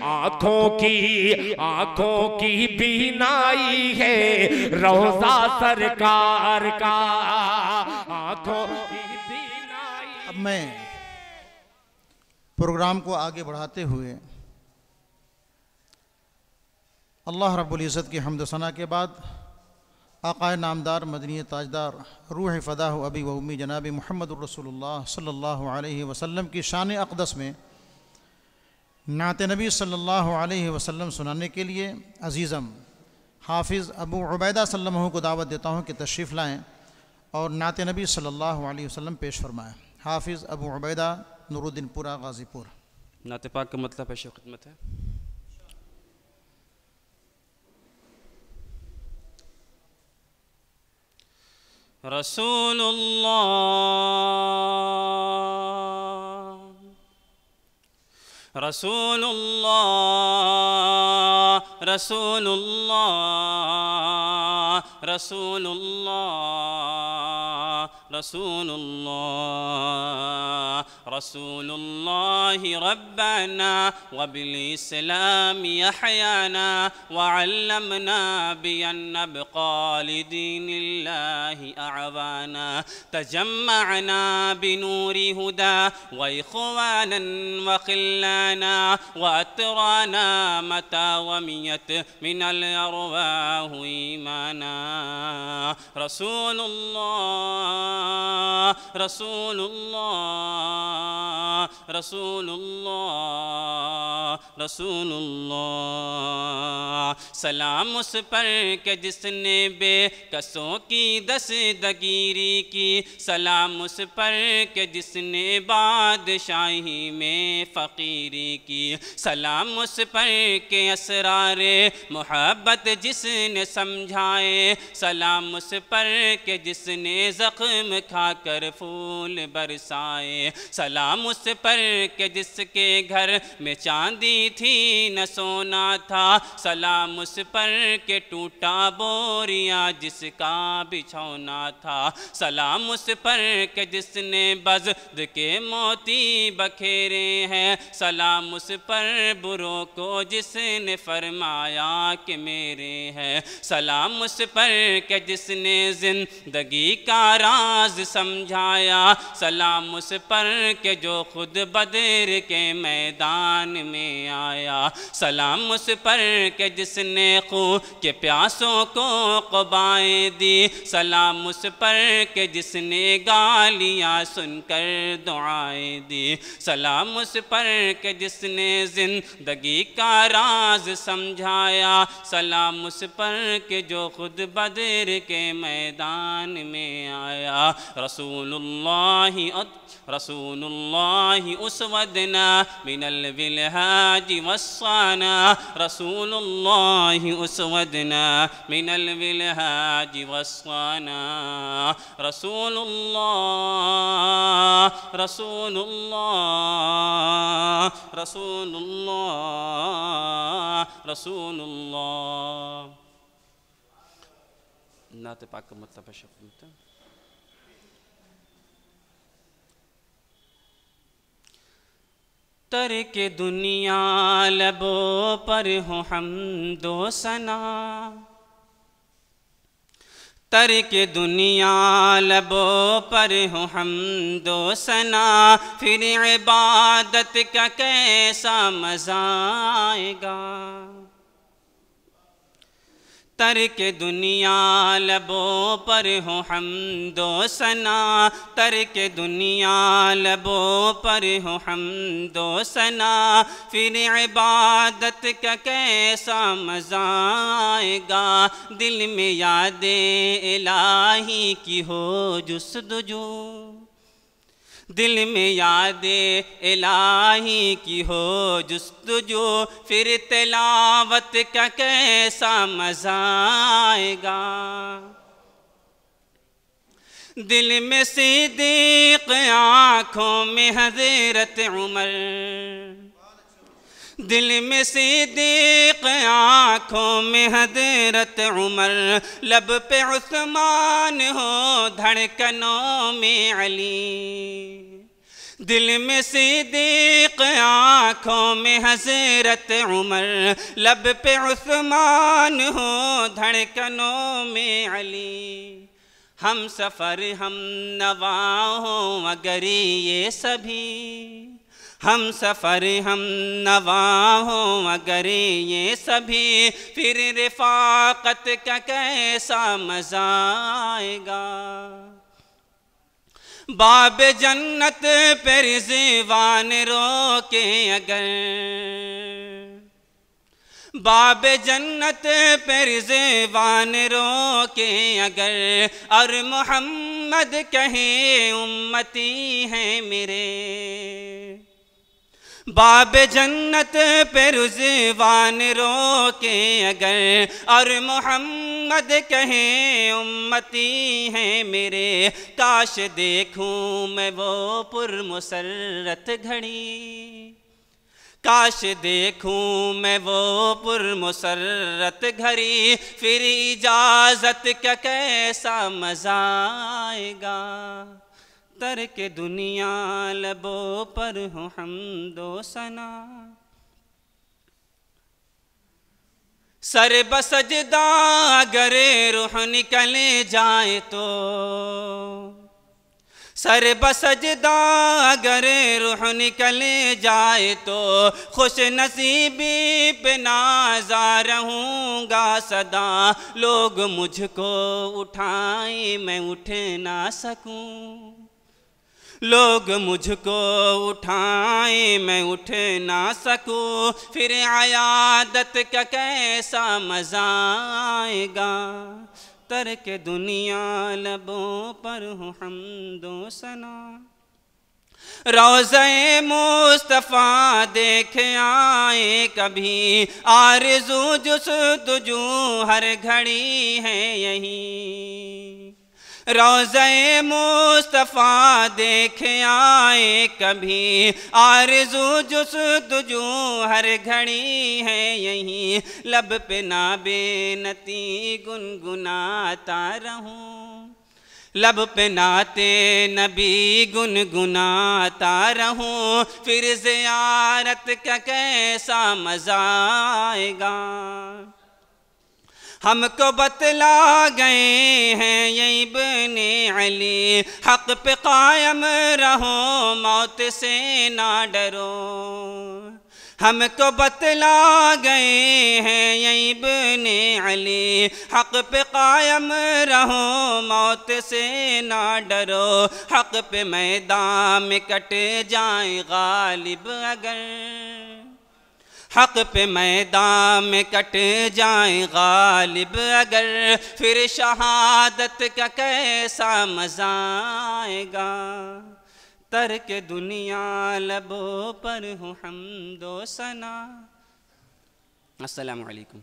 آنکھوں کی بینائی ہے روضہ سرکار کا، آنکھوں کی بینائی۔ اب میں پروگرام کو آگے بڑھاتے ہوئے اللہ رب العزت کی حمد و ثنا کے بعد آقا نامدار مدنی تاجدار روح فدا ہو ابی و امی جناب محمد الرسول اللہ صلی اللہ علیہ وسلم کی شان اقدس میں نعت نبی صلی اللہ علیہ وسلم سنانے کے لیے عزیزم حافظ ابو عبیدہ صلی اللہ علیہ وسلم کو دعوت دیتا ہوں کہ تشریف لائیں اور نعت نبی صلی اللہ علیہ وسلم پیش فرمائیں۔ حافظ ابو عبیدہ نور الدین پورہ غازی پور۔ نعت پاک کا مطلب پیش خدمت ہے۔ رسول اللہ رسول اللہ رسول اللہ رسول اللہ رسول اللہ رسول اللہ ربنا وبالاسلام احیانا وعلمنا بان نبقى لدین اللہ اعوانا تجمعنا بنور ہدا واخوانا وخلانا واترانا متى وميت من الارواح ایمانا رسول اللہ رسول اللہ رسول اللہ رسول اللہ سلام اس پر کہ جس نے بے کسوں کی دستگیری کی، سلام اس پر کہ جس نے بادشاہی میں فقیری کی، سلام اس پر کہ اسرار محبت جس نے سمجھائے، سلام اس پر کہ جس نے زخم کھا کر پھول برسائے، سلام اس پر کہ جس کے گھر میں چاندی تھی نہ سونا تھا، سلام اس پر کہ ٹوٹا بوریا جس کا بچھونا تھا، سلام اس پر کہ جس نے بزد کے موتی بکھیرے ہیں، سلام اس پر بروں کو جس نے فرمایا کہ میرے ہیں، سلام اس پر کہ جس نے زندگی کا راز سمجھایا، سلام اس پر کہ جو خود بدر کے میدان میں آیا، سلام اس پر کہ جس نے خون کے پیاسوں کو قبائیں دی، سلام اس پر کہ جس نے گالیاں سن کر دعائیں دی، سلام اس پر کہ جس نے زندگی کا راز سمجھایا، سلام اس پر کہ جو خود بدر کے میدان میں آیا، رسول اللہ رسول اللہ اسودنا من الولہاج والصانا، رسول اللہ اسودنا من الولہاج والصانا، رسول اللہ رسول اللہ رسول اللہ رسول اللہ۔ نعت پاک کا مطلب ہے شفقت۔ ترک دنیا لبوں پر ہو حمد و ثنا، ترک دنیا لبوں پر ہو حمد و ثنا، پھر عبادت کا کیسا مزہ آئے گا، ترک دنیا لبوں پر ہو حمد و ثنا، ترک دنیا لبوں پر ہو حمد و ثنا، پھر عبادت کا کیسا مزہ آئے گا، دل میں یاد الہی کی ہو جستجو، دل میں یاد الہی کی ہو جستجو، پھر تلاوت کا کیسا مزہ آئے گا، دل میں صدیق آنکھوں میں حضرت عمر، دل میں صدیق آنکھوں میں حضرت عمر، لب پہ عثمان ہو دھڑکنوں میں علی، دل میں صدیق، آنکھوں میں حضرت عمر، لب پہ عثمان ہو، دھڑکنوں میں علی۔ ہم سفر ہم نوا ہوں اگر یہ سبھی، ہم سفر ہم نوا ہوں اگر یہ سبھی، پھر رفاقت کا کیسا مزہ آئے گا۔ باب جنت پہ رضوان روکے اگر، باب جنت پہ رضوان روکے اگر، اور محمد کہے امتی ہیں میرے۔ باب جنت پہ رضوان روکے اگر، اور محمد کہیں امتی ہیں میرے، کاش دیکھوں میں وہ پرمسرت گھڑی، کاش دیکھوں میں وہ پرمسرت گھڑی، پھر اجازت کا کیسا مزہ آئے گا۔ ترک دنیا لبوں پر ہو حمد و ثنا، سر بسجدہ اگر روح نکل جائے تو، سر بسجدہ اگر روح نکل جائے تو، خوش نصیبی پہ نازا رہوں گا سدا۔ لوگ مجھ کو اٹھائیں میں اٹھ نہ سکوں، لوگ مجھ کو اٹھائیں میں اٹھ نہ سکوں، پھر عیادت کا کیسا مزہ آئے گا۔ ترک دنیا لبوں پر ہو حمد و ثنا، روضہ مصطفیٰ دیکھ آئے کبھی، آرزو جستجو ہر گھڑی ہے یہی۔ روضہ مصطفیٰ دیکھ آئے کبھی، آرزو جستجو ہر گھڑی ہے یہی۔ لب پہ نابینتی گنگناتا رہوں، لب پہ نعت نبی گنگناتا رہوں، پھر زیارت کا کیسا مزہ آئے گا۔ ہم کو بتلا گئے ہیں یہ ابن علی، حق پہ قائم رہو موت سے نہ ڈرو۔ ہم کو بتلا گئے ہیں یہ ابن علی، حق پہ قائم رہو موت سے نہ ڈرو۔ حق پہ میدان میں کٹ جائیں غالب اگر، حق پہ میدان میں کٹ جائیں غالب اگر، پھر شہادت کا کیسا مزہ آئے گا۔ ترک دنیا لبوں پر ہو حمد و ثنا۔ السلام علیکم۔